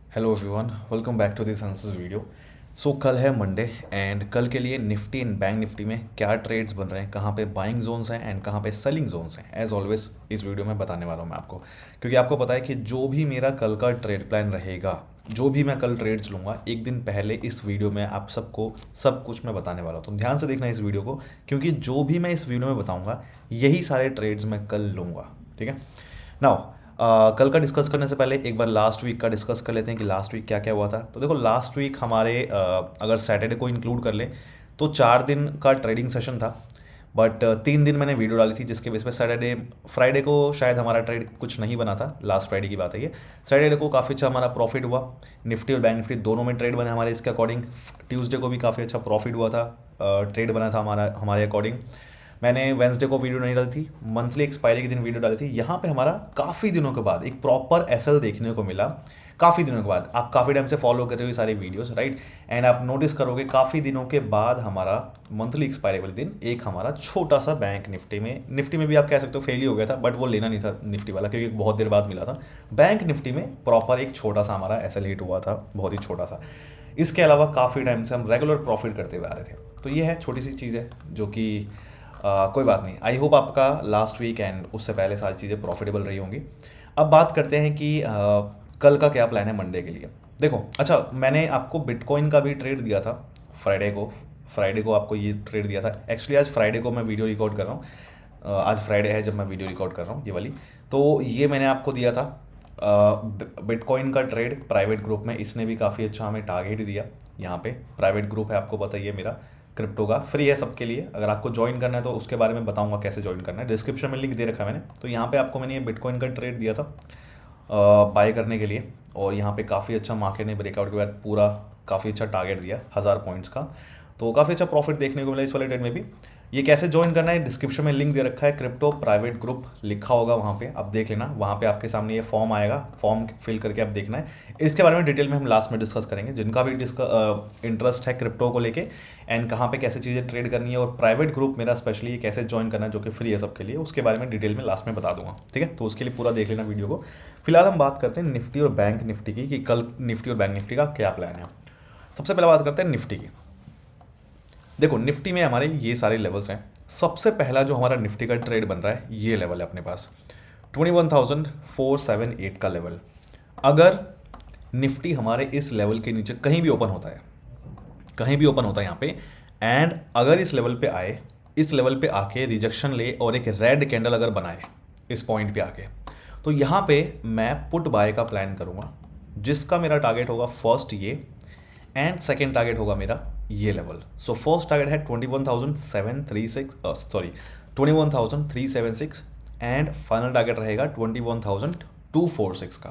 Hello everyone, welcome back to this answers video. कल है Monday and कल के लिए निफ्टी एंड बैंक निफ्टी में क्या ट्रेड्स बन रहे हैं, कहाँ पे बाइंग जोन्स हैं एंड कहाँ पे सेलिंग जोन्स हैं, एज ऑलवेज इस वीडियो में बताने वाला हूँ मैं आपको। क्योंकि आपको पता है कि जो भी मेरा कल का ट्रेड प्लान रहेगा, जो भी मैं कल ट्रेड्स लूँगा, एक दिन पहले इस वीडियो में आप सबको सब कुछ मैं बताने वाला हूँ। तो ध्यान से देखना इस वीडियो को, क्योंकि जो भी मैं इस वीडियो में बताऊँगा यही सारे ट्रेड्स मैं कल लूँगा। ठीक है। नाउ कल का डिस्कस करने से पहले एक बार लास्ट वीक का डिस्कस कर लेते हैं कि लास्ट वीक क्या क्या हुआ था। तो देखो, लास्ट वीक हमारे अगर सैटरडे को इंक्लूड कर लें तो 4 दिन का ट्रेडिंग सेशन था। बट 3 दिन मैंने वीडियो डाली थी, जिसके बेस पे सैटरडे फ्राइडे को शायद हमारा ट्रेड कुछ नहीं बना था। लास्ट फ्राइडे की बात है ये। सैटरडे को काफ़ी अच्छा हमारा प्रॉफिट हुआ, निफ्टी और बैंक निफ्टी दोनों में ट्रेड बने हमारे इसके अकॉर्डिंग। ट्यूसडे को भी काफ़ी अच्छा प्रॉफिट हुआ था, ट्रेड बना था हमारे अकॉर्डिंग। मैंने वेंसडे को वीडियो नहीं डाली थी, मंथली एक्सपायरी के दिन वीडियो डाली थी। यहाँ पे हमारा काफ़ी दिनों के बाद एक प्रॉपर एसएल देखने को मिला। काफ़ी दिनों के बाद, आप काफ़ी टाइम से फॉलो कर रहे हो ये सारी वीडियोस, राइट। एंड आप नोटिस करोगे काफ़ी दिनों के बाद हमारा मंथली एक्सपायरी वाले दिन एक हमारा छोटा सा बैंक निफ्टी में भी आप कह सकते हो फेल ही हो गया था, बट वो लेना नहीं था निफ्टी वाला, क्योंकि बहुत देर बाद मिला था। बैंक निफ्टी में प्रॉपर एक छोटा सा हमारा एसएल हिट हुआ था, बहुत ही छोटा सा। इसके अलावा काफ़ी टाइम से हम रेगुलर प्रॉफिट करते हुए आ रहे थे। तो ये है छोटी सी चीज़ है जो कि कोई बात नहीं। आई होप आपका लास्ट वीक एंड उससे पहले सारी चीज़ें प्रॉफिटेबल रही होंगी। अब बात करते हैं कि कल का क्या प्लान है मंडे के लिए। देखो, अच्छा, मैंने आपको बिटकॉइन का भी ट्रेड दिया था फ्राइडे को आपको ये ट्रेड दिया था। एक्चुअली आज फ्राइडे को मैं वीडियो रिकॉर्ड कर रहा हूँ। आज फ्राइडे है जब मैं वीडियो रिकॉर्ड कर रहा हूँ, ये वाली। तो ये मैंने आपको दिया था बिटकॉइन का ट्रेड प्राइवेट ग्रुप में। इसने भी काफ़ी अच्छा हमें टारगेट दिया। यहाँ पे प्राइवेट ग्रुप है, आपको बताइए, मेरा क्रिप्टो का फ्री है सबके लिए। अगर आपको ज्वाइन करना है तो उसके बारे में बताऊंगा कैसे ज्वाइन करना है, डिस्क्रिप्शन में लिंक दे रखा है मैंने। तो यहाँ पे आपको मैंने ये बिटकॉइन का ट्रेड दिया था बाय करने के लिए। और यहाँ पे काफ़ी अच्छा मार्केट ने ब्रेकआउट के बाद पूरा काफ़ी अच्छा टारगेट दिया 1000 पॉइंट्स का। तो काफ़ी अच्छा प्रॉफिट देखने को मिला इस वाले ट्रेड में भी। ये कैसे ज्वाइन करना है, डिस्क्रिप्शन में लिंक दे रखा है, क्रिप्टो प्राइवेट ग्रुप लिखा होगा वहाँ पे, आप देख लेना। वहाँ पे आपके सामने ये फॉर्म आएगा, फॉर्म फिल करके आप देखना है। इसके बारे में डिटेल में हम लास्ट में डिस्कस करेंगे। जिनका भी इंटरेस्ट है क्रिप्टो को लेके एंड कहाँ पे कैसे चीज़ें ट्रेड करनी है, और प्राइवेट ग्रुप मेरा स्पेशली ये कैसे ज्वाइन करना है जो कि फ्री है सबके लिए, उसके बारे में डिटेल में लास्ट में बता दूंगा। ठीक है, तो उसके लिए पूरा देख लेना वीडियो को। फिलहाल हम बात करते हैं निफ्टी और बैंक निफ्टी की, कि कल निफ्टी और बैंक निफ्टी का क्या प्लान है। सबसे पहले बात करते हैं निफ्टी की। देखो, निफ्टी में हमारे ये सारे लेवल्स हैं। सबसे पहला जो हमारा निफ्टी का ट्रेड बन रहा है, ये लेवल है अपने पास 21,478 का लेवल। अगर निफ्टी हमारे इस लेवल के नीचे कहीं भी ओपन होता है, कहीं भी ओपन होता है यहाँ पे, एंड अगर इस लेवल पे आए, इस लेवल पे आके रिजेक्शन ले और एक रेड कैंडल अगर बनाए इस पॉइंट पे आके, तो यहाँ पे मैं पुट बाय का प्लान करूँगा, जिसका मेरा टारगेट होगा फर्स्ट ये, एंड सेकेंड टारगेट होगा मेरा ये लेवल। सो फर्स्ट टारगेट है 21,376 एंड फाइनल टारगेट रहेगा 21,246 का।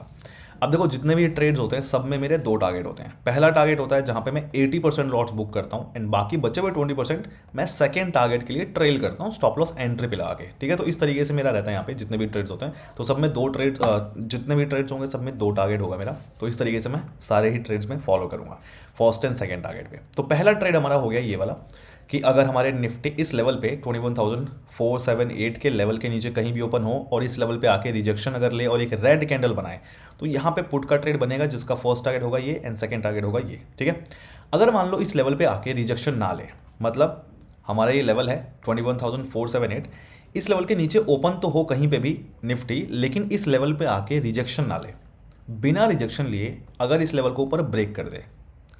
अब देखो, जितने भी ट्रेड्स होते हैं सब में मेरे दो टारगेट होते हैं। पहला टारगेट होता है जहां पे मैं 80% लॉट्स बुक करता हूं एंड बाकी बचे हुए 20% मैं सेकेंड टारगेट के लिए ट्रेल करता हूं स्टॉप लॉस एंट्री पे लगा के। ठीक है, तो इस तरीके से मेरा रहता है यहाँ पे जितने भी ट्रेड्स होते हैं। तो सब में दो ट्रेड, जितने भी ट्रेड्स होंगे सब में दो टारगेट होगा मेरा। तो इस तरीके से मैं सारे ही ट्रेड्स में फॉलो करूंगा फर्स्ट एंड सेकेंड टारगेट पे। तो पहला ट्रेड हमारा हो गया ये वाला, कि अगर हमारे निफ्टी इस लेवल पे 21,478 के लेवल के नीचे कहीं भी ओपन हो और इस लेवल पे आके रिजेक्शन अगर ले और एक रेड कैंडल बनाए, तो यहाँ पे पुट का ट्रेड बनेगा, जिसका फर्स्ट टारगेट होगा ये एंड सेकंड टारगेट होगा ये। ठीक है। अगर मान लो इस लेवल पे आके रिजेक्शन ना ले, मतलब हमारा ये लेवल है 21,478, इस लेवल के नीचे ओपन तो हो कहीं पे भी निफ्टी, लेकिन इस लेवल पे आके रिजेक्शन ना ले, बिना रिजेक्शन लिए अगर इस लेवल को ऊपर ब्रेक कर दे,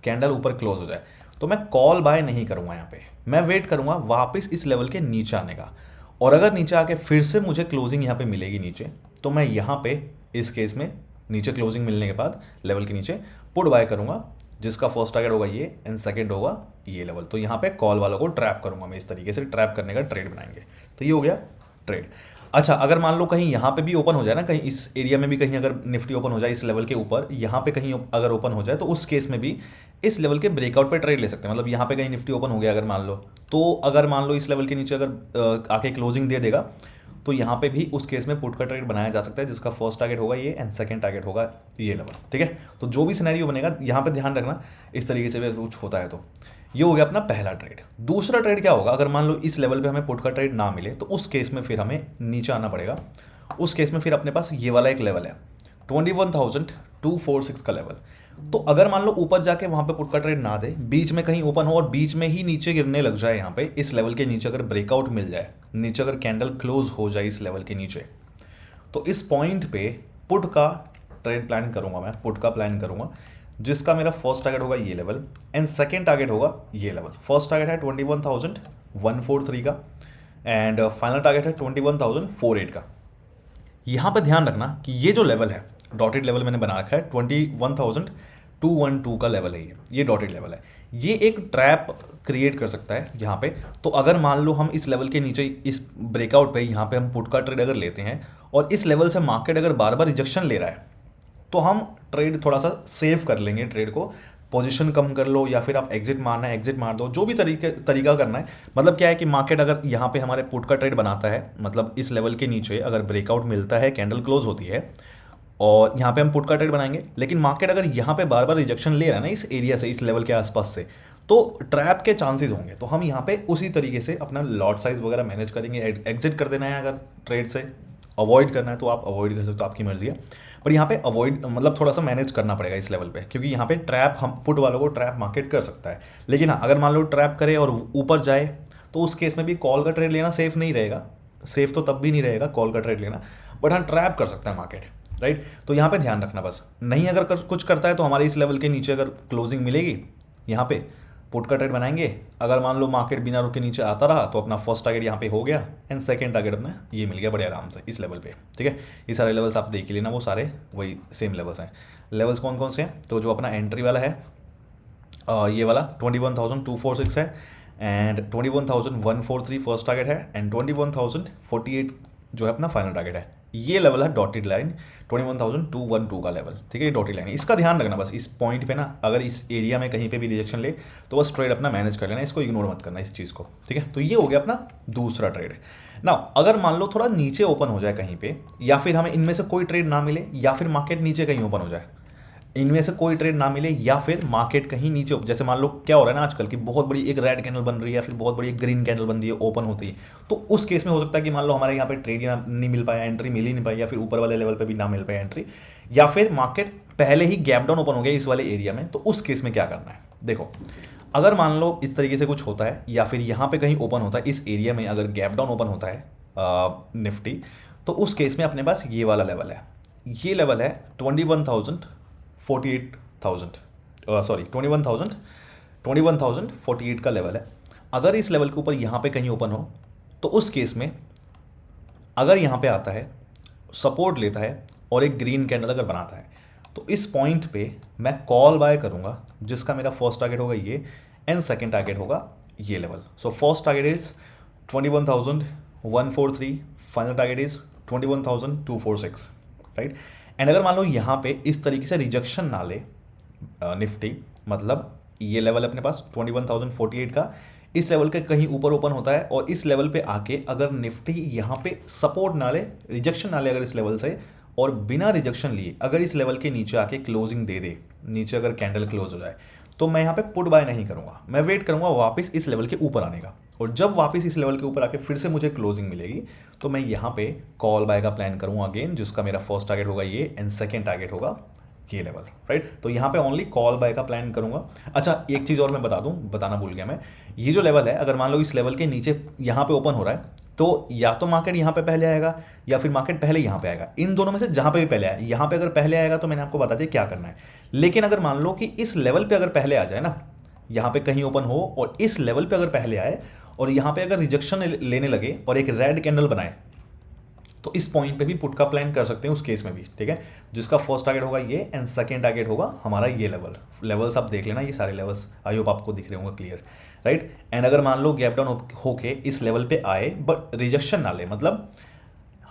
कैंडल ऊपर क्लोज हो जाए, तो मैं कॉल बाय नहीं करूंगा। यहाँ पे मैं वेट करूंगा वापस इस लेवल के नीचे आने का। और अगर नीचे आके फिर से मुझे क्लोजिंग यहाँ पे मिलेगी नीचे, तो मैं यहाँ पे इस केस में नीचे क्लोजिंग मिलने के बाद लेवल के नीचे पुट बाय करूंगा, जिसका फर्स्ट टारगेट होगा ये एंड सेकंड होगा ये लेवल। तो यहाँ पे कॉल वालों को ट्रैप करूंगा मैं, इस तरीके से ट्रैप करने का ट्रेड बनाएंगे। तो ये हो गया ट्रेड। अच्छा, अगर मान लो कहीं यहाँ पे भी ओपन हो जाए ना, कहीं इस एरिया में भी कहीं अगर निफ्टी ओपन हो जाए इस लेवल के ऊपर, यहाँ पे कहीं अगर ओपन हो जाए, तो उस केस में भी इस लेवल के ब्रेकआउट पे ट्रेड ले सकते हैं। मतलब यहाँ पे कहीं निफ्टी ओपन हो गया अगर मान लो, तो अगर मान लो इस लेवल के नीचे अगर आके क्लोजिंग दे देगा, तो यहाँ पे भी उस केस में पुट का ट्रेड बनाया जा सकता है, जिसका फर्स्ट टारगेट होगा ये एंड सेकंड टारगेट होगा ये लेवल। ठीक है, तो जो भी सिनेरियो बनेगा यहाँ पे ध्यान रखना, इस तरीके से भी अगर कुछ होता है तो। ये हो गया अपना पहला ट्रेड। दूसरा ट्रेड क्या होगा, अगर मान लो इस लेवल पे हमें पुट का ट्रेड ना मिले, तो उस केस में फिर हमें नीचे आना पड़ेगा। उस केस में फिर अपने पास ये वाला एक लेवल है 246 का लेवल। तो अगर मान लो ऊपर जाके वहां पे पुट का ट्रेड ना दे, बीच में कहीं ओपन हो और बीच में ही नीचे गिरने लग जाए, यहाँ पे इस लेवल के नीचे अगर ब्रेकआउट मिल जाए, नीचे अगर कैंडल क्लोज हो जाए इस लेवल के नीचे, तो इस पॉइंट पे पुट का ट्रेड प्लान करूंगा, मैं पुट का प्लान करूंगा, जिसका मेरा फर्स्ट टारगेट होगा ये लेवल एंड सेकेंड टारगेट होगा ये लेवल। फर्स्ट टारगेट है 21,143 का एंड फाइनल टारगेट है 21,048 का। यहाँ पे ध्यान रखना कि ये जो लेवल है, डॉटेड लेवल मैंने बना रखा है, 21,212 का लेवल है, ये डॉटेड लेवल है। ये एक ट्रैप क्रिएट कर सकता है यहाँ पे। तो अगर मान लो हम इस लेवल के नीचे इस ब्रेकआउट पे यहाँ पे हम पुट का ट्रेड अगर लेते हैं और इस लेवल से मार्केट अगर बार बार रिजेक्शन ले रहा है, तो हम ट्रेड थोड़ा सा सेव कर लेंगे, ट्रेड को पोजीशन कम कर लो या फिर आप एग्जिट मारना है एग्जिट मार दो, जो भी तरीका करना है। मतलब क्या है कि मार्केट अगर यहाँ पे हमारे पुट का ट्रेड बनाता है, मतलब इस लेवल के नीचे अगर ब्रेकआउट मिलता है, कैंडल क्लोज होती है और यहाँ पे हम पुट का ट्रेड बनाएंगे, लेकिन मार्केट अगर यहाँ पे बार बार रिजेक्शन ले रहा है ना इस एरिया से, इस लेवल के आसपास से, तो ट्रैप के चांसेस होंगे। तो हम यहाँ पे उसी तरीके से अपना लॉट साइज वगैरह मैनेज करेंगे। एग्जिट कर देना है अगर ट्रेड से, अवॉइड करना है तो आप अवॉइड कर सकते हो, आपकी मर्जी है। पर यहाँ पे अवॉइड मतलब थोड़ा सा मैनेज करना पड़ेगा इस लेवल पे, क्योंकि यहाँ पे ट्रैप, हम पुट वालों को ट्रैप मार्केट कर सकता है। लेकिन हाँ, अगर मान लो ट्रैप करे और ऊपर जाए, तो उस केस में भी कॉल का ट्रेड लेना सेफ नहीं रहेगा। सेफ तो तब भी नहीं रहेगा कॉल का ट्रेड लेना, बट हाँ ट्रैप कर सकता है मार्केट, राइट। तो यहाँ पे ध्यान रखना बस। नहीं अगर कुछ करता है तो हमारे इस लेवल के नीचे अगर क्लोजिंग मिलेगी, यहाँ पे पुट का ट्रेड बनाएंगे। अगर मान लो मार्केट बिना रुके नीचे आता रहा तो अपना फर्स्ट टारगेट यहाँ पे हो गया एंड सेकंड टारगेट अपना ये मिल गया बड़े आराम से इस लेवल पे, ठीक है। ये सारे लेवल्स आप देख ही लेना, वो सारे वही सेम लेवल्स हैं। लेवल्स कौन कौन से हैं? तो जो अपना एंट्री वाला है ये वाला 21,246 है एंड 21,143 फर्स्ट टारगेट है एंड 21,048 जो है अपना फाइनल टारगेट है। ये लेवल है डॉटेड लाइन 21,212 का लेवल, ठीक है। ये डॉटेड लाइन, इसका ध्यान रखना बस। इस पॉइंट पे ना अगर इस एरिया में कहीं पे भी रिजेक्शन ले तो बस ट्रेड अपना मैनेज कर लेना, इसको इग्नोर मत करना इस चीज़ को, ठीक है। तो ये हो गया अपना दूसरा ट्रेड। ना अगर मान लो थोड़ा नीचे ओपन हो जाए कहीं पे, या फिर हमें इनमें से कोई ट्रेड ना मिले, या फिर मार्केट नीचे कहीं ओपन हो जाए, इनमें से कोई ट्रेड ना मिले, या फिर मार्केट कहीं नीचे, जैसे मान लो क्या हो रहा है ना आजकल की बहुत बड़ी एक रेड कैंडल बन रही है या फिर बहुत बड़ी एक ग्रीन कैंडल बन रही है, ओपन होती है, तो उस केस में हो सकता है कि मान लो हमारे यहाँ पे ट्रेड नहीं मिल पाया, एंट्री मिल ही नहीं पाई, या फिर ऊपर वाले लेवल पे भी ना मिल पाया एंट्री, या फिर मार्केट पहले ही गैप डाउन ओपन हो गया इस वाले एरिया में। तो उस केस में क्या करना है, देखो अगर मान लो इस तरीके से कुछ होता है या फिर यहाँ पे कहीं ओपन होता है, इस एरिया में अगर गैप डाउन ओपन होता है निफ्टी, तो उस केस में अपने पास ये वाला लेवल है, ये लेवल है 21,048 का लेवल है। अगर इस लेवल के ऊपर यहाँ पे कहीं ओपन हो तो उस केस में अगर यहाँ पे आता है, सपोर्ट लेता है और एक ग्रीन कैंडल अगर बनाता है, तो इस पॉइंट पे मैं कॉल बाय करूँगा, जिसका मेरा फर्स्ट टारगेट होगा ये एंड सेकेंड टारगेट होगा ये level. So first target is 21,143, final target is 21,246, right. And अगर मान लो यहाँ पे इस तरीके से रिजेक्शन ना ले निफ्टी, मतलब ये लेवल अपने पास 21,048 का, इस लेवल के कहीं ऊपर ओपन होता है और इस लेवल पे आके अगर निफ्टी यहाँ पे सपोर्ट ना ले, रिजेक्शन ना ले अगर इस लेवल से, और बिना रिजेक्शन लिए अगर इस लेवल के नीचे आके क्लोजिंग दे दे, नीचे अगर कैंडल क्लोज हो जाए, तो मैं यहाँ पे पुट बाय नहीं करूँगा, मैं वेट करूँगा वापस इस लेवल के ऊपर आने का। और जब वापस इस लेवल के ऊपर आके फिर से मुझे क्लोजिंग मिलेगी, तो मैं यहाँ पे कॉल बाय का प्लान करूँगा अगेन, जिसका मेरा फर्स्ट टारगेट होगा ये एंड सेकेंड टारगेट होगा ये लेवल, राइट। तो यहाँ पे ओनली कॉल बाय का प्लान करूँगा। अच्छा एक चीज़ और मैं बताना भूल गया मैं, ये जो लेवल है अगर मान लो इस लेवल के नीचे यहाँ पे ओपन हो रहा है, तो या तो मार्केट यहाँ पे पहले आएगा या फिर मार्केट पहले यहाँ पे आएगा, इन दोनों में से जहाँ पे भी पहले आए। यहाँ पे अगर पहले आएगा तो मैंने आपको बता दिया क्या करना है। लेकिन अगर मान लो कि इस लेवल पे अगर पहले आ जाए ना, यहाँ पे कहीं ओपन हो और इस लेवल पे अगर पहले आए और यहाँ पे अगर रिजेक्शन लेने लगे और एक रेड कैंडल बनाए, तो इस पॉइंट पे भी पुट का प्लान कर सकते हैं उस केस में भी, ठीक है। जिसका फर्स्ट टारगेट होगा ये एंड सेकंड टारगेट होगा हमारा ये लेवल्स आप देख लेना, ये सारे लेवल्स आई होप आपको दिख रहे होंगे क्लियर, राइट। एंड अगर मान लो गैप डाउन होके इस लेवल पे आए बट रिजेक्शन ना ले, मतलब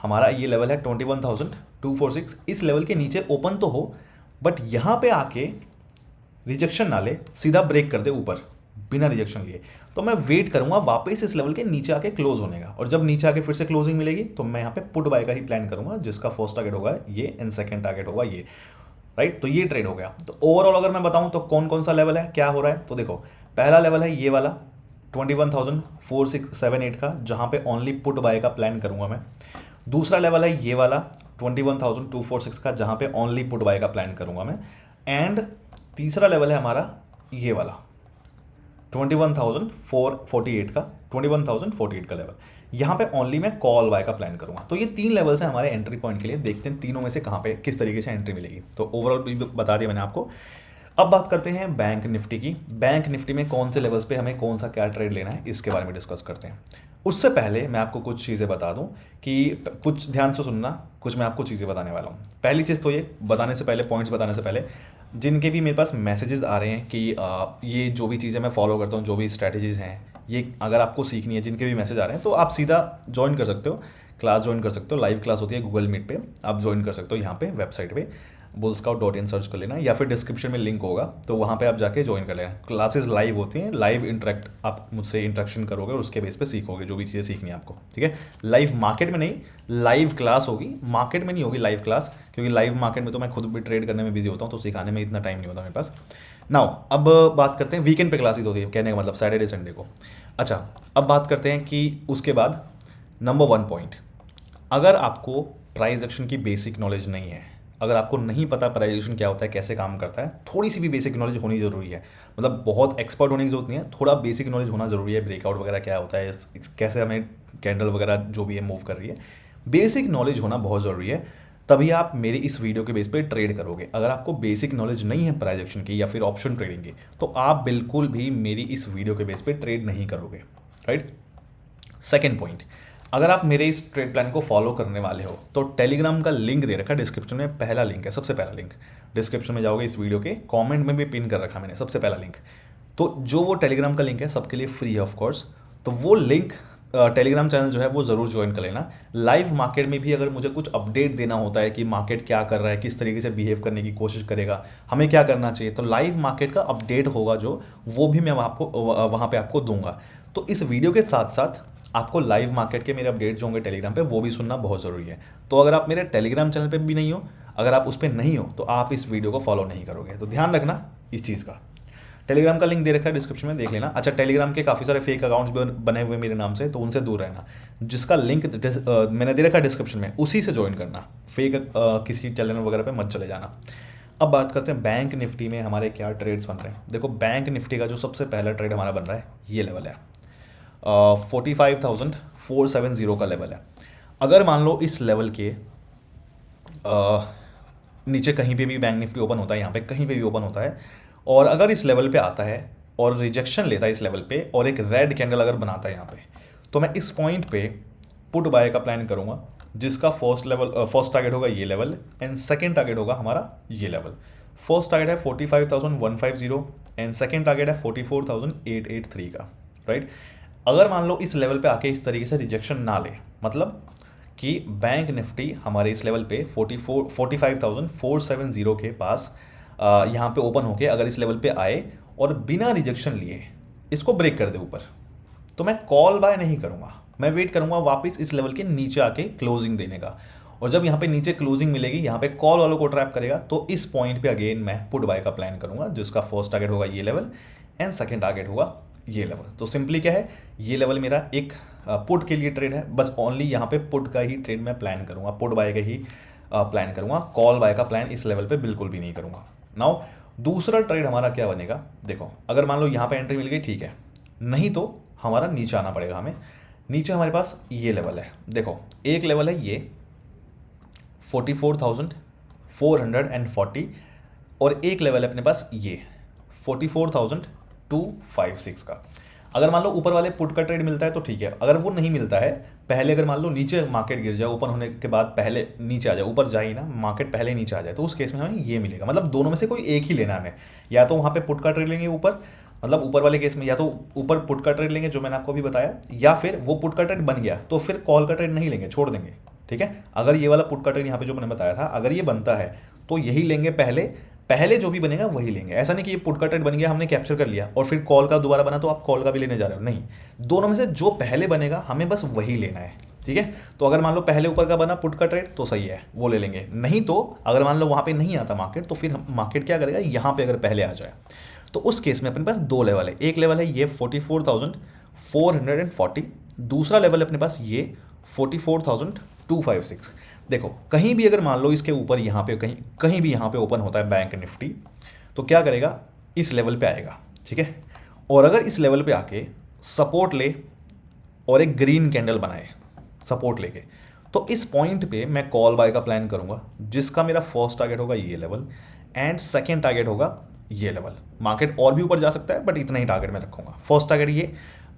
हमारा ये लेवल है 21,246, इस लेवल के नीचे ओपन तो हो बट यहाँ पे आके रिजेक्शन ना ले, सीधा ब्रेक कर दे ऊपर बिना रिजेक्शन लिए, तो मैं वेट करूंगा वापस इस लेवल के नीचे आके क्लोज होने का। और जब नीचे आके फिर से क्लोजिंग मिलेगी तो मैं यहाँ पे पुट बाय का ही प्लान करूंगा, जिसका फर्स्ट टारगेट होगा ये एंड सेकंड टारगेट होगा ये, राइट। तो ये ट्रेड हो गया। तो ओवरऑल अगर मैं बताऊं तो कौन कौन सा लेवल है, क्या हो रहा है, तो देखो पहला लेवल है ये वाला 21,4678 का, जहां पे ओनली पुट बाय का प्लान करूंगा मैं। दूसरा लेवल है ये वाला 21,246 का, जहाँ पे ओनली पुट बाय का प्लान करूँगा मैं। एंड तीसरा लेवल है हमारा ये वाला 21,448 का, 21,048 का लेवल, यहाँ पे ओनली मैं कॉल बाय का प्लान करूँगा। तो ये 3 लेवल्स हैं हमारे एंट्री पॉइंट के लिए। देखते हैं तीनों में से कहाँ पे किस तरीके से एंट्री मिलेगी। तो ओवरऑल भी बता दिया मैंने आपको। अब बात करते हैं बैंक निफ्टी की। बैंक निफ्टी में कौन से लेवल्स पे हमें कौन सा क्या ट्रेड लेना है, इसके बारे में डिस्कस करते हैं। उससे पहले मैं आपको कुछ चीज़ें बता दूं कि कुछ ध्यान से सुनना, कुछ मैं आपको चीज़ें बताने वाला हूँ। पहली चीज़ तो ये बताने से पहले, पॉइंट्स बताने से पहले, जिनके भी मेरे पास मैसेजेस आ रहे हैं कि ये जो भी चीज़ें मैं फॉलो करता हूँ, जो भी स्ट्रैटेजीज़ हैं, ये अगर आपको सीखनी है, जिनके भी मैसेज आ रहे हैं, तो आप सीधा ज्वाइन कर सकते हो, क्लास ज्वाइन कर सकते हो। लाइव क्लास होती है गूगल मीट पे, आप ज्वाइन कर सकते हो यहाँ पे वेबसाइट पे bullscout.in सर्च कर लेना, या फिर डिस्क्रिप्शन में लिंक होगा तो वहाँ पे आप जाके ज्वाइन कर लेना। क्लासेस लाइव होती हैं, लाइव इंटरेक्ट, आप मुझसे इंटरेक्शन करोगे और उसके बेस पे सीखोगे जो भी चीज़ें सीखनी है आपको, ठीक है। लाइव मार्केट में नहीं, लाइव क्लास होगी, मार्केट में नहीं होगी लाइव क्लास, क्योंकि लाइव मार्केट में तो मैं खुद भी ट्रेड करने में बिजी होता हूँ, तो सिखाने में इतना टाइम नहीं होता मेरे पास। नाउ अब बात करते हैं, वीकेंड पे क्लासेस होती है, कहने का मतलब सैटरडे संडे को। अच्छा, अब बात करते हैं कि उसके बाद नंबर 1 पॉइंट, अगर आपको प्राइस एक्शन की बेसिक नॉलेज नहीं है, अगर आपको नहीं पता प्राइस एक्शन क्या होता है, कैसे काम करता है, थोड़ी सी भी बेसिक नॉलेज होनी ज़रूरी है। मतलब बहुत एक्सपर्ट होने की जरूरत नहीं है, थोड़ा बेसिक नॉलेज होना ज़रूरी है। ब्रेकआउट वगैरह क्या होता है, कैसे हमें कैंडल वगैरह जो भी है मूव कर रही है, बेसिक नॉलेज होना बहुत ज़रूरी है। तभी आप मेरी इस वीडियो के बेस पे ट्रेड करोगे। अगर आपको बेसिक नॉलेज नहीं है प्राइस एक्शन की या फिर ऑप्शन ट्रेडिंग की, तो आप बिल्कुल भी मेरी इस वीडियो के बेस पे ट्रेड नहीं करोगे, राइट। सेकेंड पॉइंट, अगर आप मेरे इस ट्रेड प्लान को फॉलो करने वाले हो तो टेलीग्राम का लिंक दे रखा है डिस्क्रिप्शन में, पहला लिंक है, सबसे पहला लिंक। डिस्क्रिप्शन में जाओगे, इस वीडियो के कमेंट में भी पिन कर रखा मैंने, सबसे पहला लिंक। तो जो वो टेलीग्राम का लिंक है सबके लिए फ्री है ऑफ कोर्स, तो वो लिंक टेलीग्राम चैनल जो है वो ज़रूर ज्वाइन कर लेना। लाइव मार्केट में भी अगर मुझे कुछ अपडेट देना होता है कि मार्केट क्या कर रहा है, किस तरीके से बिहेव करने की कोशिश करेगा, हमें क्या करना चाहिए, तो लाइव मार्केट का अपडेट होगा जो, वो भी मैं वहाँ पे आपको दूंगा। तो इस वीडियो के साथ साथ आपको लाइव मार्केट के मेरे अपडेट जो होंगे टेलीग्राम पे, वो भी सुनना बहुत ज़रूरी है। तो अगर आप मेरे टेलीग्राम चैनल पे भी नहीं हो, अगर आप उस पर नहीं हो, तो आप इस वीडियो को फॉलो नहीं करोगे। तो ध्यान रखना इस चीज़ का। टेलीग्राम का लिंक दे रखा है डिस्क्रिप्शन में, देख लेना। अच्छा, टेलीग्राम के काफ़ी सारे फेक अकाउंट्स बने हुए मेरे नाम से, तो उनसे दूर रहना। जिसका लिंक मैंने दे रखा है डिस्क्रिप्शन में, उसी से ज्वाइन करना। फेक किसी चैनल वगैरह पे मत चले जाना। अब बात करते हैं बैंक निफ्टी में हमारे क्या ट्रेड्स बन रहे हैं। देखो, बैंक निफ्टी का जो सबसे पहला ट्रेड हमारा बन रहा है, ये लेवल है 45,470 का लेवल है। अगर मान लो इस लेवल के नीचे कहीं पे भी बैंक निफ्टी ओपन होता है, यहाँ पे कहीं पे भी ओपन होता है, और अगर इस लेवल पे आता है और रिजेक्शन लेता है इस लेवल पे, और एक रेड कैंडल अगर बनाता है यहाँ पे, तो मैं इस पॉइंट पे पुट बाय का प्लान करूँगा, जिसका फर्स्ट टारगेट होगा ये लेवल, एंड सेकेंड टारगेट होगा हमारा ये लेवल। फर्स्ट टारगेट है 45,150 एंड सेकेंड टारगेट है 44,883 का, राइट। अगर मान लो इस लेवल पे आके इस तरीके से रिजेक्शन ना ले, मतलब कि बैंक निफ्टी हमारे इस लेवल पे 45,470 के पास यहाँ पे ओपन होके अगर इस लेवल पे आए और बिना रिजेक्शन लिए इसको ब्रेक कर दे ऊपर, तो मैं कॉल बाय नहीं करूँगा, मैं वेट करूँगा वापस इस लेवल के नीचे आके क्लोजिंग देने का। और जब यहाँ पे नीचे क्लोजिंग मिलेगी, यहाँ पे कॉल वालों को ट्रैप करेगा, तो इस पॉइंट पे अगेन मैं पुट बाय का प्लान करूँगा, जिसका फर्स्ट टारगेट होगा ये लेवल एंड सेकेंड टारगेट होगा ये लेवल। तो सिंपली क्या है, ये लेवल मेरा एक पुट के लिए ट्रेड है, बस ओनली यहाँ पे पुट का ही ट्रेड मैं प्लान करूँगा, पुट बाय का ही प्लान करूँगा, कॉल बाय का प्लान इस लेवल पे बिल्कुल भी नहीं करूँगा। नाउ दूसरा ट्रेड हमारा क्या बनेगा, देखो, अगर मान लो यहाँ पे एंट्री मिल गई, ठीक है, नहीं तो हमारा नीचे आना पड़ेगा हमें। नीचे हमारे पास ये लेवल है, देखो, एक लेवल है ये 44,440 और एक लेवल है अपने पास ये 44,256 का। अगर मान लो ऊपर वाले पुट का ट्रेड मिलता है तो ठीक है, अगर वो नहीं मिलता है, पहले अगर मान लो नीचे मार्केट गिर जाए, ओपन होने के बाद पहले नीचे आ जाए, ऊपर जाए ना मार्केट, पहले नीचे आ जाए, तो उस केस में हमें ये मिलेगा। मतलब दोनों में से कोई एक ही लेना है हमें, या तो वहाँ पे पुट का ट्रेड लेंगे ऊपर, मतलब ऊपर वाले केस में या तो ऊपर पुट का ट्रेड लेंगे जो मैंने आपको अभी बताया, या फिर वो पुट का ट्रेड बन गया तो फिर कॉल का ट्रेड नहीं लेंगे, छोड़ देंगे, ठीक है। अगर ये वाला पुट का ट्रेड यहाँ पे जो मैंने बताया था, अगर ये बनता है तो यही लेंगे, पहले जो भी बनेगा वही लेंगे। ऐसा नहीं कि ये पुट का ट्रेड बन गया, हमने कैप्चर कर लिया और फिर कॉल का दोबारा बना तो आप कॉल का भी लेने जा रहे हो, नहीं, दोनों में से जो पहले बनेगा हमें बस वही लेना है, ठीक है। तो अगर मान लो पहले ऊपर का बना पुट का ट्रेड तो सही है, वो ले लेंगे, नहीं तो अगर मान लो वहाँ पे नहीं आता मार्केट, तो फिर मार्केट क्या करेगा, यहाँ पे अगर पहले आ जाए, तो उस केस में अपने पास दो लेवल है। एक लेवल है ये 44,440, दूसरा लेवल है अपने पास ये 44,256। देखो कहीं भी अगर मान लो इसके ऊपर यहाँ पे कहीं कहीं भी यहाँ पे ओपन होता है बैंक निफ्टी, तो क्या करेगा, इस लेवल पे आएगा, ठीक है। और अगर इस लेवल पे आके सपोर्ट ले और एक ग्रीन कैंडल बनाए सपोर्ट लेके, तो इस पॉइंट पे मैं कॉल बाय का प्लान करूंगा, जिसका मेरा फर्स्ट टारगेट होगा ये लेवल एंड सेकंड टारगेट होगा ये लेवल। मार्केट और भी ऊपर जा सकता है बट इतना ही टारगेट मैं रखूंगा। फर्स्ट टारगेट ये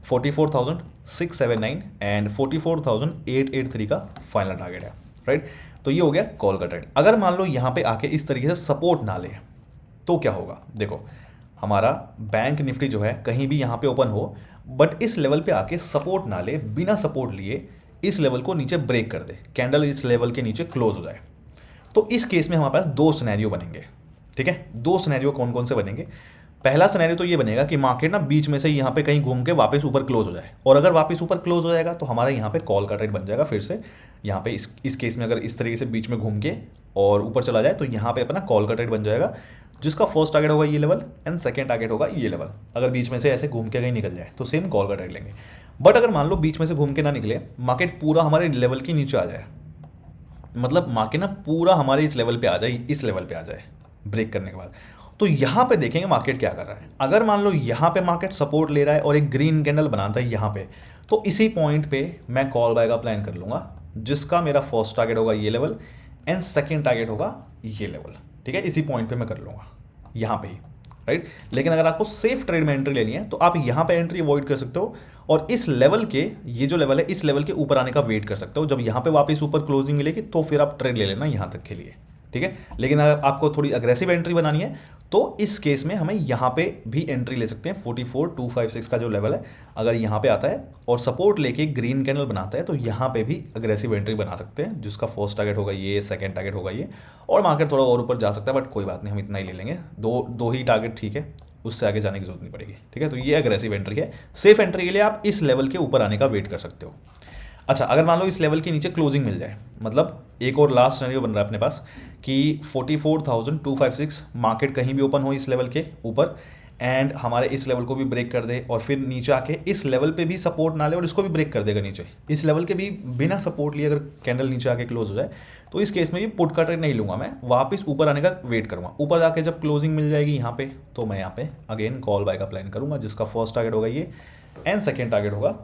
44,679 एंड 44,883 का फाइनल टारगेट है, राइट। तो ये हो गया कॉल का ट्रेड। अगर मान लो यहाँ पे आके इस तरीके से सपोर्ट ना ले तो क्या होगा, देखो हमारा बैंक निफ्टी जो है कहीं भी यहाँ पे ओपन हो बट इस लेवल पे आके सपोर्ट ना ले, बिना सपोर्ट लिए इस लेवल को नीचे ब्रेक कर दे, कैंडल इस लेवल के नीचे क्लोज हो जाए, तो इस केस में हमारे पास दो सिनेरियो बनेंगे, ठीक है। दो सिनेरियो कौन कौन से बनेंगे। पहला सिनेरियो तो ये बनेगा कि मार्केट ना बीच में से यहाँ पे कहीं घूम के वापस ऊपर क्लोज हो जाए, और अगर वापस ऊपर क्लोज हो जाएगा तो हमारा यहाँ पे कॉल का ट्रेड बन जाएगा फिर से। यहाँ पे इस केस में अगर इस तरीके से बीच में घूम के और ऊपर चला जाए तो यहाँ पे अपना कॉल का ट्रेड बन जाएगा, जिसका फर्स्ट टारगेट होगा ये लेवल एंड सेकंड टारगेट होगा ये लेवल। अगर बीच में से ऐसे घूम के कहीं निकल जाए तो सेम कॉल का ट्रेड लेंगे। बट अगर मान लो बीच में से घूम के ना निकले, मार्केट पूरा हमारे लेवल के नीचे आ जाए, मतलब मार्केट ना पूरा हमारे इस लेवल पे आ जाए, इस लेवल पे आ जाए ब्रेक करने के बाद, तो यहाँ पे देखेंगे मार्केट क्या कर रहा है। अगर मान लो यहाँ पे मार्केट सपोर्ट ले रहा है और एक ग्रीन कैंडल बनाता है यहाँ पे, तो इसी पॉइंट पे मैं कॉल बाय का प्लान कर लूंगा, जिसका मेरा फर्स्ट टारगेट होगा ये लेवल एंड सेकंड टारगेट होगा ये लेवल, ठीक है। इसी पॉइंट पे मैं कर लूंगा यहाँ पे ही, राइट। लेकिन अगर आपको सेफ ट्रेड में एंट्री लेनी है तो आप यहाँ पे एंट्री अवॉइड कर सकते हो और इस लेवल के, ये जो लेवल है इस लेवल के ऊपर आने का वेट कर सकते हो। जब यहाँ पे वापस ऊपर क्लोजिंग मिलेगी तो फिर आप ट्रेड ले लेना यहाँ तक के लिए, ठीक है। लेकिन अगर आपको थोड़ी अग्रेसिव एंट्री बनानी है तो इस केस में हमें यहाँ पे भी एंट्री ले सकते हैं। 44,256 का जो लेवल है अगर यहाँ पे आता है और सपोर्ट लेके ग्रीन कैंडल बनाता है तो यहाँ पे भी अग्रेसिव एंट्री बना सकते हैं, जिसका फर्स्ट टारगेट होगा ये, सेकंड टारगेट होगा ये, और मार्केट थोड़ा और ऊपर जा सकता है बट कोई बात नहीं, हम इतना ही ले लेंगे। दो ही टारगेट ठीक है, उससे आगे जाने की जरूरत नहीं पड़ेगी, ठीक है। तो ये अग्रेसिव एंट्री है। सेफ एंट्री के लिए आप इस लेवल के ऊपर आने का वेट कर सकते हो। अच्छा, अगर मान लो इस लेवल के नीचे क्लोजिंग मिल जाए, मतलब एक और लास्ट सिनेरियो बन रहा है अपने पास कि 44,256 मार्केट कहीं भी ओपन हो इस लेवल के ऊपर एंड हमारे इस लेवल को भी ब्रेक कर दे और फिर नीचे आके इस लेवल पे भी सपोर्ट ना ले और इसको भी ब्रेक कर देगा नीचे, इस लेवल के भी बिना सपोर्ट लिए अगर कैंडल नीचे आके क्लोज हो जाए, तो इस केस में भी पुट का ट्रेड नहीं लूंगा, मैं वापस ऊपर आने का वेट करूंगा। ऊपर जाके जब क्लोजिंग मिल जाएगी यहाँ पे तो मैं यहाँ पे अगेन कॉल बाय का प्लान करूंगा, जिसका फर्स्ट टारगेट होगा ये एंड सेकेंड टारगेट होगा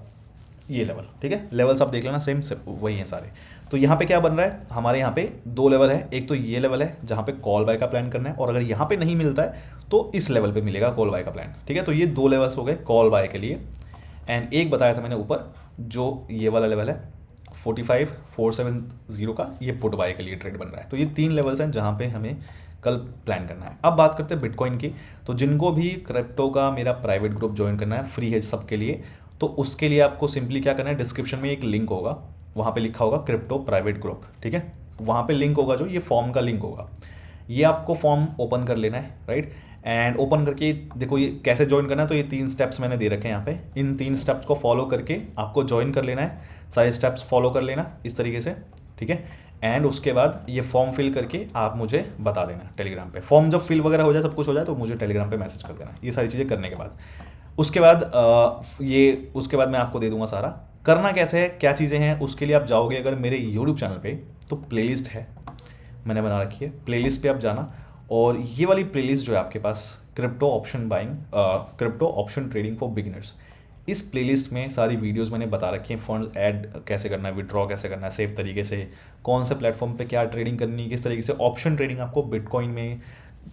ये लेवल, ठीक है। लेवल्स आप देख लेना सेम वही हैं सारे। तो यहाँ पे क्या बन रहा है, हमारे यहाँ पे दो लेवल है, एक तो ये लेवल है जहाँ पे कॉल बाय का प्लान करना है, और अगर यहाँ पे नहीं मिलता है तो इस लेवल पे मिलेगा कॉल बाय का प्लान, ठीक है। तो ये दो लेवल्स हो गए कॉल बाय के लिए। एंड एक बताया था मैंने ऊपर जो ये वाला लेवल है 45,470 का, ये पुट बाय के लिए ट्रेड बन रहा है। तो ये तीन लेवल्स हैं जहाँ पे हमें कल प्लान करना है। अब बात करते हैं बिटकॉइन की। तो जिनको भी क्रिप्टो का मेरा प्राइवेट ग्रुप ज्वाइन करना है, फ्री है सबके लिए, तो उसके लिए आपको सिंपली क्या करना है, डिस्क्रिप्शन में एक लिंक होगा, वहाँ पे लिखा होगा क्रिप्टो प्राइवेट ग्रुप, ठीक है। वहाँ पे लिंक होगा, जो ये फॉर्म का लिंक होगा, ये आपको फॉर्म ओपन कर लेना है, राइट। एंड ओपन करके देखो ये कैसे ज्वाइन करना है, तो ये 3 स्टेप्स मैंने दे रखे हैं यहाँ पे। इन 3 स्टेप्स को फॉलो करके आपको ज्वाइन कर लेना है, सारे स्टेप्स फॉलो कर लेना इस तरीके से, ठीक है। एंड उसके बाद ये फॉर्म फिल करके आप मुझे बता देना टेलीग्राम पे। फॉर्म जब फिल वगैरह हो जाए, सब कुछ हो जाए, तो मुझे टेलीग्राम पे मैसेज कर देना। ये सारी चीज़ें करने के बाद उसके बाद मैं आपको दे दूंगा सारा करना कैसे है, क्या चीज़ें हैं। उसके लिए आप जाओगे अगर मेरे यूट्यूब चैनल पे, तो प्लेलिस्ट है मैंने बना रखी है, प्लेलिस्ट पे आप जाना, और ये वाली प्लेलिस्ट जो है आपके पास crypto option buying, crypto option trading for beginners, इस प्लेलिस्ट में सारी वीडियोस मैंने बता रखी हैं। फंड्स ऐड कैसे करना है, विड्रॉ कैसे करना है सेफ तरीके से, कौन से प्लेटफॉर्म पे क्या ट्रेडिंग करनी है, किस तरीके से ऑप्शन ट्रेडिंग आपको बिटकॉइन में,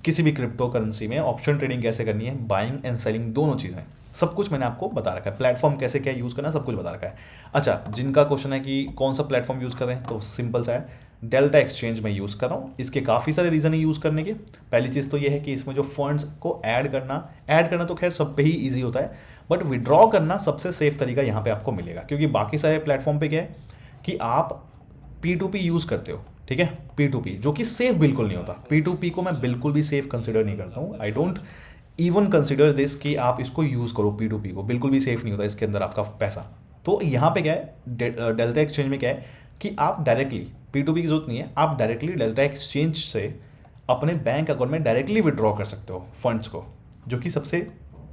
किसी भी क्रिप्टो करेंसी में ऑप्शन ट्रेडिंग कैसे करनी है, बाइंग एंड सेलिंग दोनों चीज़ें, सब कुछ मैंने आपको बता रखा है। प्लेटफॉर्म कैसे क्या यूज़ करना है, सब कुछ बता रखा है। अच्छा, जिनका क्वेश्चन है कि कौन सा प्लेटफॉर्म यूज़ कर रहे हैं, तो सिंपल सा है, डेल्टा एक्सचेंज में यूज़ कर रहा हूँ। इसके काफ़ी सारे रीज़न है यूज़ करने के। पहली चीज़ तो ये है कि इसमें जो फंड्स को ऐड करना तो खैर सब पे ही ईजी होता है, बट विड्रॉ करना सबसे सेफ तरीका यहाँ पे आपको मिलेगा, क्योंकि बाकी सारे प्लेटफॉर्म पे क्या है कि आप P2P यूज़ करते हो, ठीक है, P2P, जो कि सेफ बिल्कुल नहीं होता। P2P को मैं बिल्कुल भी सेफ कंसिडर नहीं करता हूँ। I don't even consider this कि आप इसको यूज़ करो, P2P को बिल्कुल भी सेफ नहीं होता इसके अंदर आपका पैसा। तो यहाँ पे क्या है, डेल्टा एक्सचेंज में क्या है कि आप डायरेक्टली P2P की जरूरत नहीं है, आप डायरेक्टली डेल्टा एक्सचेंज से अपने बैंक अकाउंट में डायरेक्टली विड्रॉ कर सकते हो फंड्स को, जो कि सबसे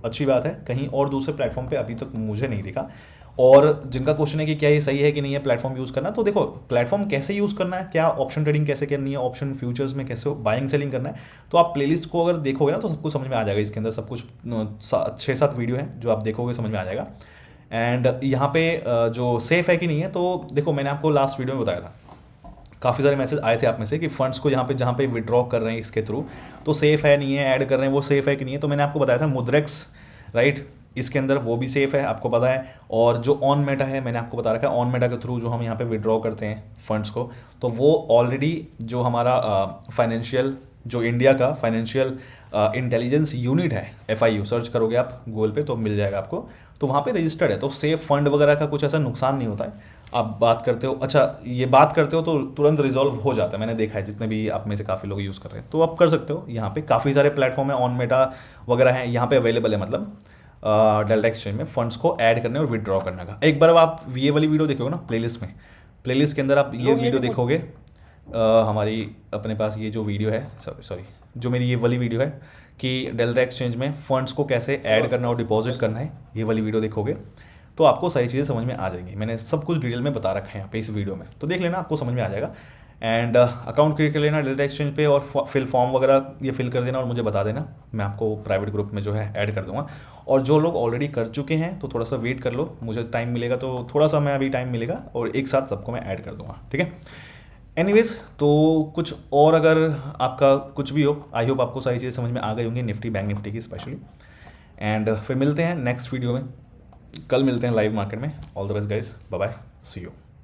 अच्छी बात है। कहीं और दूसरे प्लेटफॉर्म पे अभी तक मुझे नहीं दिखा। और जिनका क्वेश्चन है कि क्या ये सही है कि नहीं है प्लेटफॉर्म यूज़ करना, तो देखो प्लेटफॉर्म कैसे यूज़ करना है, क्या ऑप्शन ट्रेडिंग कैसे करनी है, ऑप्शन फ्यूचर्स में कैसे बाइंग सेलिंग करना है, तो आप प्लेलिस्ट को अगर देखोगे ना तो सब कुछ समझ में आ जाएगा। इसके अंदर सब कुछ 6-7 वीडियो हैं जो आप देखोगे समझ में आ जाएगा। एंड यहाँ पे जो सेफ़ है कि नहीं है, तो देखो मैंने आपको लास्ट वीडियो में बताया था, काफ़ी सारे मैसेज आए थे आप में से कि फंड्स को यहाँ पे जहाँ पे विड्रॉ कर रहे हैं इसके थ्रू, तो सेफ़ है नहीं है, ऐड कर रहे हैं वो सेफ़ है कि नहीं है। तो मैंने आपको बताया था मुद्रेक्स, राइट, इसके अंदर वो भी सेफ़ है, आपको पता है। और जो ऑन मेटा है मैंने आपको बता रखा है, ऑन मेटा के थ्रू जो हम यहाँ पे विड्रॉ करते हैं फंड्स को, तो वो ऑलरेडी जो हमारा फाइनेंशियल, जो इंडिया का फाइनेंशियल इंटेलिजेंस यूनिट है, FIU, सर्च करोगे आप गूगल पे तो मिल जाएगा आपको, तो वहाँ पे रजिस्टर्ड है। तो सेफ फंड वगैरह का कुछ ऐसा नुकसान नहीं होता है। आप बात करते हो, अच्छा ये बात करते हो तो तुरंत रिजॉल्व हो जाता है, मैंने देखा है जितने भी आप में से काफ़ी लोग यूज़ कर रहे हैं, तो आप कर सकते हो। यहाँ पे काफ़ी सारे प्लेटफॉर्म है, ऑन मेटा वगैरह हैं यहाँ पे अवेलेबल है, मतलब डेल्टा एक्सचेंज में फंड्स को ऐड करने और विड्रॉ करने का। एक बार आप ये वाली वीडियो देखोगे ना प्लेलिस्ट में, प्लेलिस्ट के अंदर आप ये वीडियो देखोगे, हमारी अपने पास ये जो वीडियो है, सॉरी जो मेरी ये वाली वीडियो है कि डेल्टा एक्सचेंज में फंड्स को कैसे ऐड करना और डिपॉजिट करना है, ये वाली वीडियो देखोगे तो आपको सही चीज़ें समझ में आ जाएंगी। मैंने सब कुछ डिटेल में बता रखा है यहाँ पे इस वीडियो में, तो देख लेना, आपको समझ में आ जाएगा। एंड अकाउंट क्रिएट कर लेना डेल्टा एक्सचेंज पे, और फिल फॉर्म वगैरह ये फिल कर देना और मुझे बता देना, मैं आपको प्राइवेट ग्रुप में जो है ऐड कर दूंगा। और जो लोग ऑलरेडी कर चुके हैं तो थोड़ा सा वेट कर लो, मुझे टाइम मिलेगा तो थोड़ा सा मैं अभी टाइम मिलेगा और एक साथ सबको मैं ऐड कर दूंगा, ठीक है। एनीवेज, तो कुछ और अगर आपका कुछ भी हो, आई होप आपको सारी चीज़ें समझ में आ गई होंगी, निफ्टी बैंक निफ्टी की स्पेशली। एंड फिर मिलते हैं नेक्स्ट वीडियो में, कल मिलते हैं लाइव मार्केट में। All the best guys, bye bye, see you.